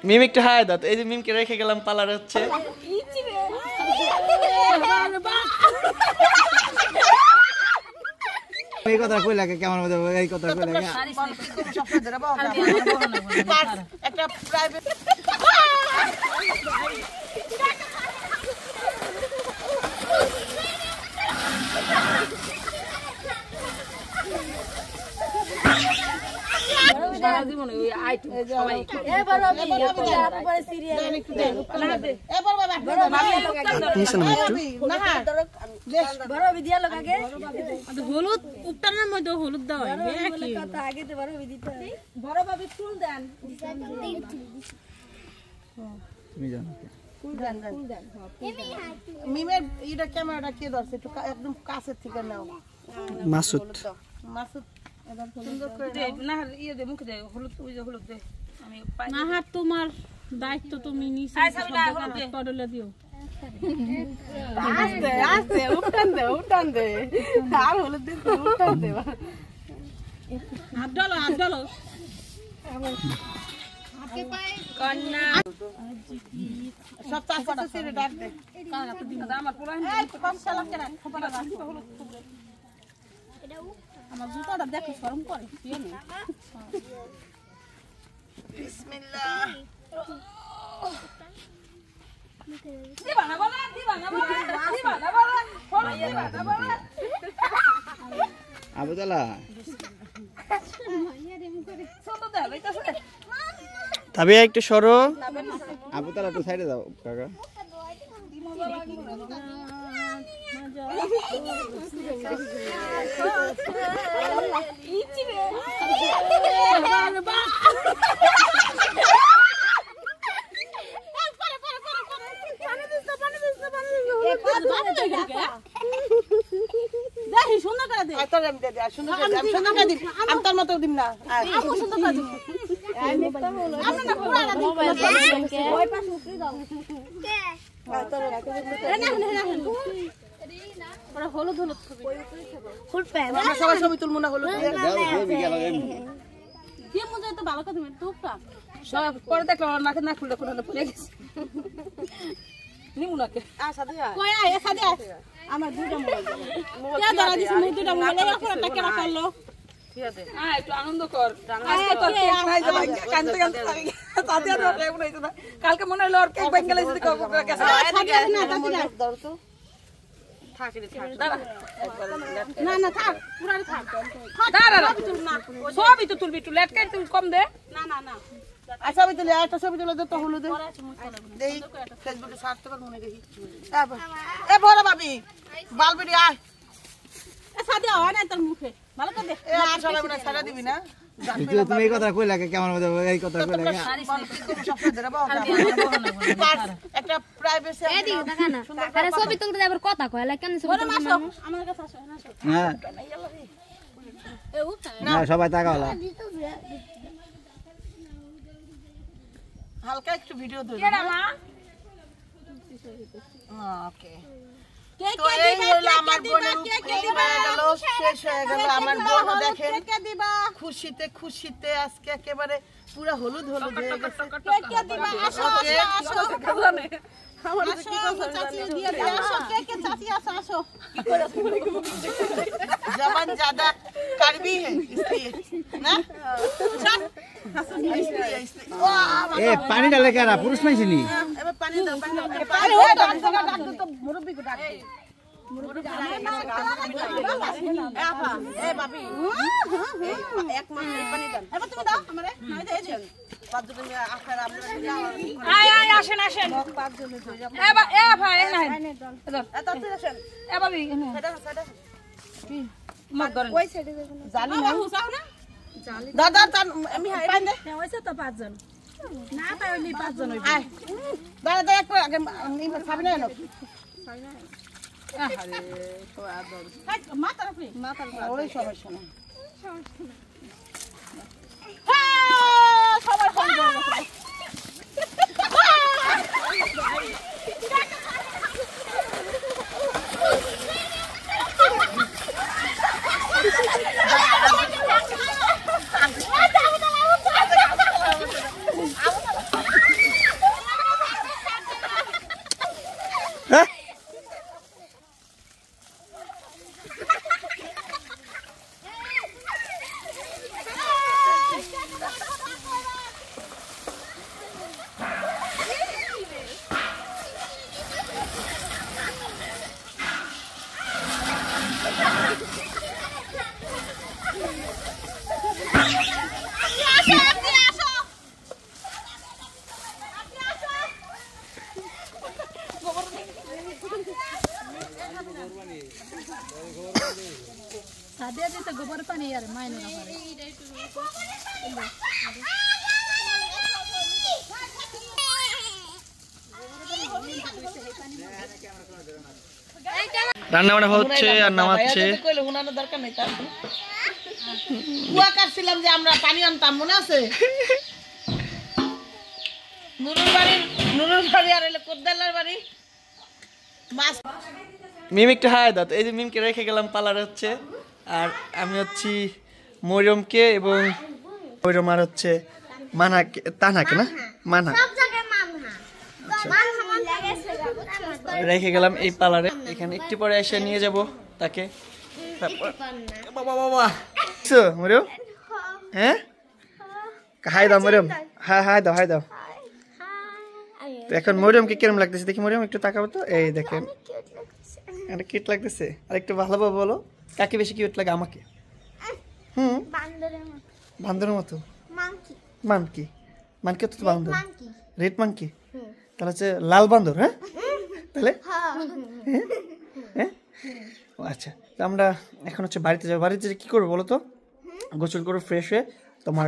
মিম একটু হাই দাও। এই যে মিমকে রেখে গেলাম পালার হচ্ছে। এই কথা কই লাগে কেমন মধ্যে এই কথা কই লাগে একটা প্রাইভেট হলুদ উপটানোর মধ্যে হলুদ দেওয়া বড় ভাবে ফুল দেন তুমি জানো মিমের এটা ক্যামেরাটা কে ধরছে একটু একদম কাছের থেকে নাও মাসুদ মাসুদ না হাত তোমার দায়িত্ব তুমি নিছো পড়লে দিও আস্তে আস্তে উঠান দে আর হলুদ দিন উঠান দে হাত ডালো কন্যা সব চাচা ছেড়ে ডাক দে আমার পুরান আমার জুতাটা দেখো শরম করে বিসমিল্লাহ আবুদালা তবে একটু সরো। আবুদালা একটু সাইডে দাও কাকা। আমি তোর মতো দিম না হলুদ হলুদ সবাই ছবি তুলবো না হলুদ দিয়ে মজা তো ভালো কথা তুমি টুকটা সব পরে দেখলাম নাকে না খুলে খুলে পড়ে গেছে নিমুনাকে কই আয় সাদে আমার দুইটা মোবাইল কে ধরা দিছ মুই দুইটা মোবাইল এর পরটা কেরা করলো ঠিক আছে একটু আনন্দ কর কালকে মনে হলো কেক বেঙ্গলে যদি না না থাক পুরাই থাক সবই তো তুলবি একটু লেট তুই কম দে না না না ছবি তুলে একটা ছবি তুলে দে তো হলুদে দেই ফেসবুকে সার্চ করে মনে দেখি এ বড় ভাবি বালবিড়ি আয় সাদে হয় না তোর মুখে ভালো করে দে এ আর সবাই মনে সারা দিবি না তুমি এই কথা কই লাগে কেমন মধ্যে এই কথা কই লাগে একটা প্রাইভেসি এদি দেখা না আরে ছবি তুলতে যাবার কথা কয় লাগে কেন ছবি তুলতে না আমার কাছে আসো না হ্যাঁ এ উঠা না সবাই তাকাওলা হালকা একটু ভিডিও ধরো কেডা মা ওকে কে তো এই হলো আমার বোনের হয়ে গেল শেষ হয়ে গেল আমার বোন দেখেন কে দিবা খুশিতে খুশিতে আজকে একেবারে পুরো হলুদ হলুদ হয়ে গেছে কে দিবা আসো আসো আমার কি কথা চাচি দিয়ে দে আসো কে চাচি আসো আসো जबान ज्यादा कड़वी है इसलिए ना এ পানি ডালে কারা পুরুষ মাইছি নি এবার পানি দাও আরে ও ডাক দে তো মুরব্বি কো ডাক দে এ বাবি এক মাস পানি দাও এবার তুমি দাও আমারে নাই দেছেন পাঁচ জন আখার আমরা আয় আয় আসেন আসেন পাঁচ জন এ ভাই নাই এত আসেন এ ভাবি সেটা সেটা কি মত ধরেন ওই সাইডে জানি না হুসাও না দাদা তার আমি পানি দে হইছে তো পাঁচজন না তাইলে পাঁচজন হইবে আয় দাদা দাদা একটু আগে খাবি না আরে তো আদর মাথার উপরে ওই সমস্যা না সবার ফোন গোবর পানি আর মাইনে না পারে রান্না বান্না হচ্ছে আর নামাচ্ছে। কইলে হুনানোর দরকার নেই তার কুয়া কাটছিলাম যে আমরা পানি আনতাম মনে আছে নুরুর বাড়ি আর এলে কোদ্দালার বাড়ি মাছ মিম একটু হাই দাও তো। এই যে মিমকে রেখে গেলাম পালার হচ্ছে, আর আমি হচ্ছি মরিয়মকে এবং মরিয়ম আর হচ্ছে মানাকে তানাকে না মানা রেখে গেলাম এই পালারে। এখানে একটু পরে এসে নিয়ে যাব তাকে। বাবা বাবা মরিয়ম, হ্যাঁ হাই দাও মরিয়ম, হ্যাঁ হাই দাও হাই দাও। তো এখন মরিয়মকে কিরম লাগতেছে দেখি, মরিয়ম একটু তাকাবো তো। এই দেখেন এটা কিউট লাগতেছে। আর একটু ভালোভাবে বলো কাকে বেশি কিউট লাগে? আমাকে। বান্দরের মতো। মানকি মানকি তো বান্দর, রেড মানকি। তাহলে হচ্ছে লাল বান্দর। হ্যাঁ তাহলে হ্যাঁ ও আচ্ছা। তো আমরা এখন হচ্ছে বাড়িতে যাবো। বাড়িতে কি করবো বলো তো? গোসল করো ফ্রেশ হয়ে। তোমার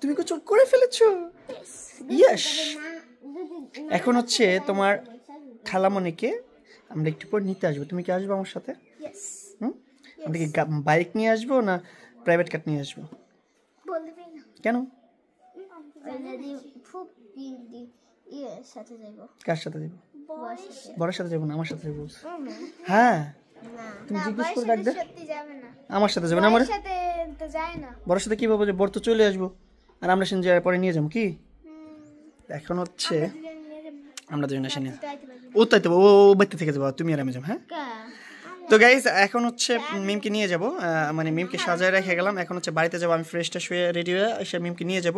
তুমি গোসল করে ফেলেছো? ইয়েস। এখন হচ্ছে তোমার খালামণিকে আমরা একটু পর নিতে আসবো। তুমি কি আসবো আমার সাথে? আমরা কি বাইক নিয়ে আসবো না প্রাইভেট কার নিয়ে আসবো? কেন? কার সাথে যাবো? বড়ের সাথে যাবো না আমার সাথে যাবো? হ্যাঁ তুমি জিজ্ঞেস করে ডাক দে। আমার সাথে যাবো না? আমার বড়ের সাথে কি বলবো যে বড় তো চলে আসবো আর আমরা সেন যাওয়ার পরে নিয়ে যাবো কি? এখন হচ্ছে আমরা দুজন এসে নিয়ে ও তাই তো ও বাড়িতে থেকে যাবো, তুমি আর আমি যাবো। হ্যাঁ তো গাইজ এখন হচ্ছে মিমকে নিয়ে যাব, মানে মিমকে সাজায় রেখে গেলাম। এখন হচ্ছে বাড়িতে যাবো, আমি ফ্রেশটা শুয়ে রেডি হয়ে এসে মিমকে নিয়ে যাব,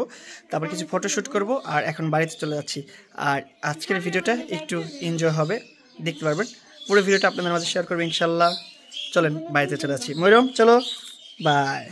তারপর কিছু ফটোশ্যুট করব আর এখন বাড়িতে চলে যাচ্ছি। আর আজকের ভিডিওটা একটু এনজয় হবে, দেখতে পারবেন। পুরো ভিডিওটা আপনাদের মাঝে শেয়ার করবো ইনশাল্লাহ। চলেন বাড়িতে চলে যাচ্ছি। মরিয়ম চলো, বাই।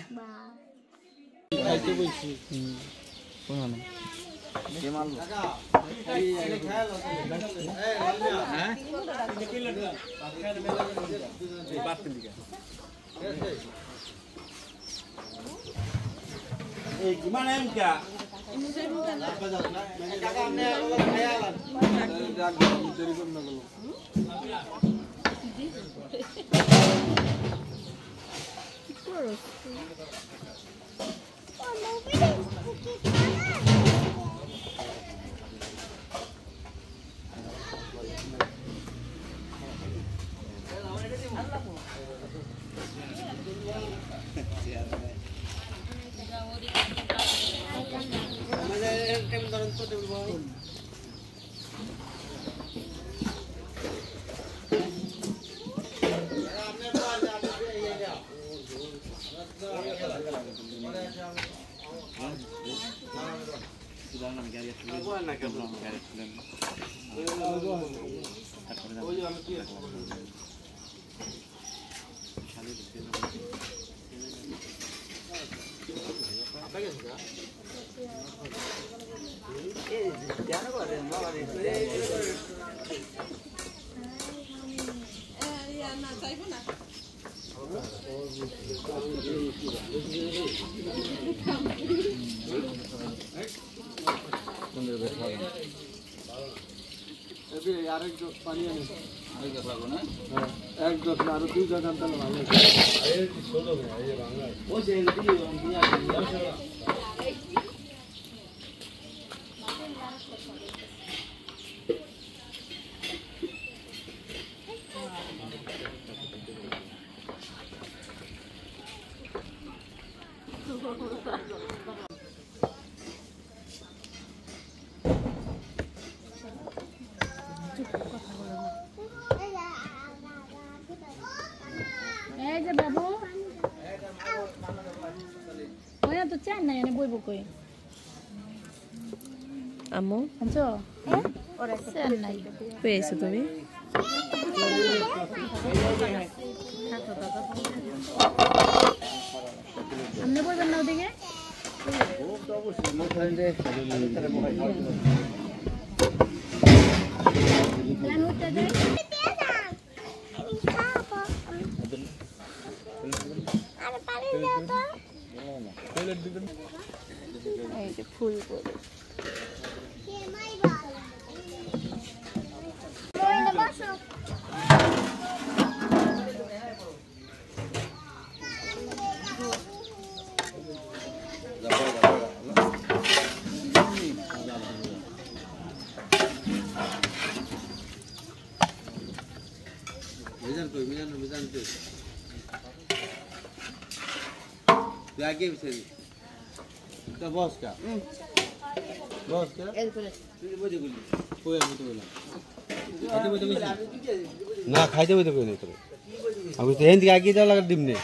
এই যে বাবু ওই তো চাই না এনে বইব কই আম্মু আচ্ছা ওরা চাই নাই পেয়েছো তুমি? আপনি বলবেন না ওদিকে এই যে ফুল করে मिजान तो आगे से तो बॉस का ना खाइते हुए तो कोई नहीं करे अभी तो हिंदी आगे जाओ लगा डिमने